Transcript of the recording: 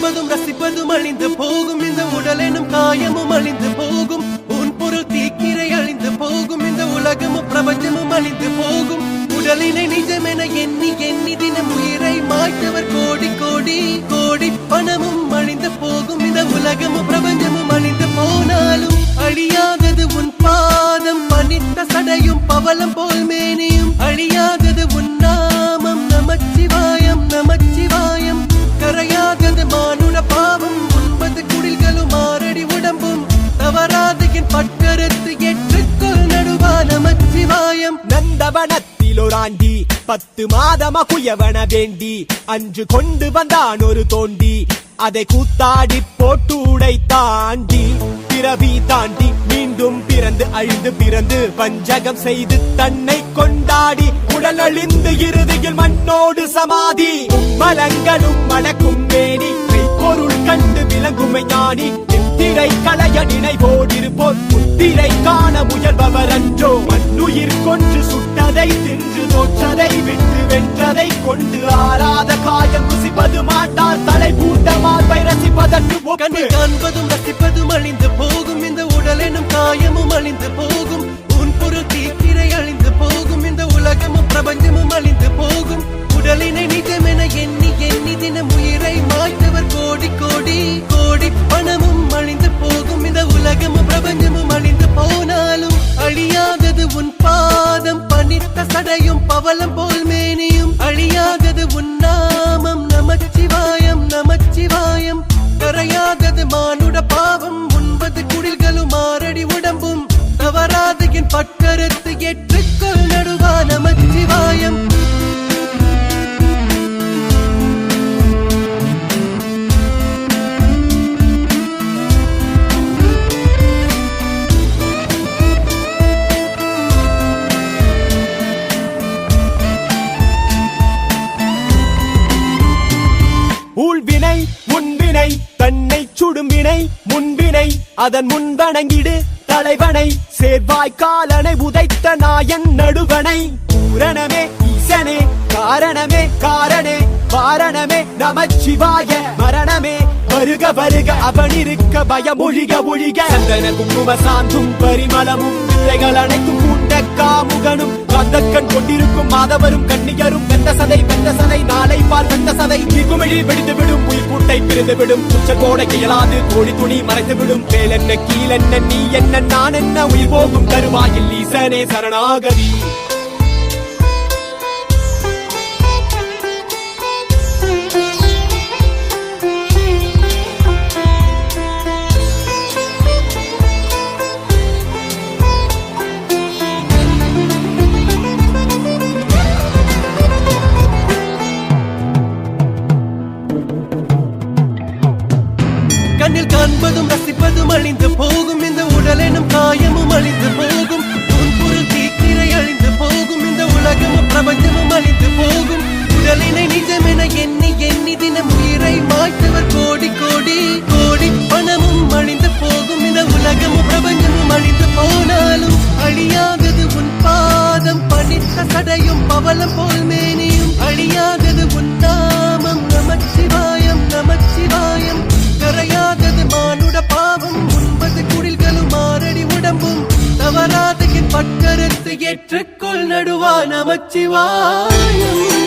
காண்பதும் ரசிப்பதும் அழிந்து போகும், இந்த உடலெனும் காயமும் அழிந்து போகும், உன் பொருள் தீக்கிரை அழிந்து போகும், இந்த உலகமும் பிரபஞ்சமும் அழிந்து போகும். உடலினை நிஜமென எண்ணி எண்ணி தினம் உயிரை மாய்த்தவர் கோடி கோடி கோடி, பணமும் அழிந்து போகும், இந்த உலகமும் பிரபஞ்சமும் அழிந்து போனாலும் அழியாதது உன் பாதம், பனித்த சடையும் பவளம் போல் மேனியும் அழியாதது உன் நாமம், நமச்சிவாயம் நமச்சிவாயம். கரையாதது மானுட பாவம், 9 குடில்களும் 6 அடி உடம்பும் தவறாது என் பட்கருத்து ஏற்றுக்கொள் நடுவா நமச்சிவாயம். நந்தவனத்தில் ஓராண்டி 10 மாதமா குயவன வேண்டி அன்று கொண்டு வந்தான் ஒரு தோண்டி, அதை கூத்தாடி போட்டு உடை தாண்டி பிறவி தாண்டி மீண்டும் பிறந்து அழிந்து பிறந்து வஞ்சகம் செய்து தன்னை கொண்டாடி உடல் அழிந்து இறுதியில் மண்ணோடு சமாதி. மலங்களும் மணக்கும் மேனி பொருள் கண்டு விளங்குமை ஞானி, திரை களைய நினைவோடிருப்போர் முத்திரை காண முயல்பவர் அன்றோ. மண்ணுயிர் கொன்று சுட்டதை தின்று தோற்றதை விட்டு வென்றதை கொண்டு ஆறாத காயம் ருசிப்பது மாட்டார், தலை பூட்ட மார்பை ரசிப்பதற்கு கண்ணை காண்பதும் ரசிப்பதும் அழிந்து போகும், இந்த உடலெனும் காயமும் அழிந்து போகும், உன் பொருள் தீக்கிரை அழிந்து போகும், இந்த உலகமும் பிரபஞ்சமும் அழிந்து போகும். உடலினை நிஜமென எண்ணி எண்ணி தினம் உயிரை மாய்த்தவர் கோடி கோடி கோடி, பணமும் அழிந்து போகும், இந்த உலகமும் பிரபஞ்சமும் அழிந்து போனாலும் அழியாதது உன் பாதம், பனித்த சடையும் பவளம் போல் மேனியும் அழியாதது உன் நாமம், நமச்சிவாயம் நமச்சிவாயம். கரையாதது மானுட பாவம், 9 குடில்களும் 6 அடி உடம்பும் தவறாது என் பட்கருத்து ஏற்றுக்கொள் நடுவா நமச்சிவாயம். ஊழ்வினை முன்வினை தன்னை சுடும் வினை முன்வினை, அதன் முன்வணங்கிடு தலைவனை சேர்வாய் காலனை உதைத்த நாயன் நடுவனை. பூரணமே ஈசனே காரணமே காரணே வாரணமே நமச்சிவாய, மரணமே வருக வருக அவனிருக்க பயம் ஒழிக ஒழிக. சந்தன குங்கும சாந்தும் பரிமளமும் பிள்ளைகள் அனைத்தும் பூண்ட காமுகனும் கந்தக்கண் கொண்டிருக்கும் மாதவரும் கண்ணியரும் வெந்த சதை நாளை பால் வெந்த சதை குமிழி வெடித்து விடும், உயிர் கூட்டை பிரிந்து விடும், உச்ச கோடை இயலாது கோழி துணி மறைத்து விடும். மேலென்ன கீழென்ன நீ என்ன நான் என்ன உயிர் போகும் தருவாயில் ஈசனே சரணாகதி. கண்ணில் காண்பதும் ரசிப்பதும் அழிந்து போகும், இந்த உடலெனும் காயமும் அழிந்து போகும், உன் பொருள் தீக்கிரை அழிந்து போகும், இந்த உலகமும் பிரபஞ்சமும் அழிந்து போகும். உடலினை நிஜமென எண்ணி எண்ணி தினம் உயிரை மாய்த்தவர் கோடி கோடி கோடி, பணமும் அழிந்து போகும், இந்த உலகமும் பிரபஞ்சமும் அழிந்து போனாலும் அழியாதது உன் பாதம், பனித்த சடையும் பவளம் போல் மேனியும் அழியாதது உன் நாமம், நமச்சிவாயம் நமச்சிவாயம். கரையாதது மானுட பாவம், 9 குடில்களும் 6 அடி உடம்பும் தவறாது என் பட்கருத்து ஏற்றுக்கொள் நடுவா நமச்சிவாயம்.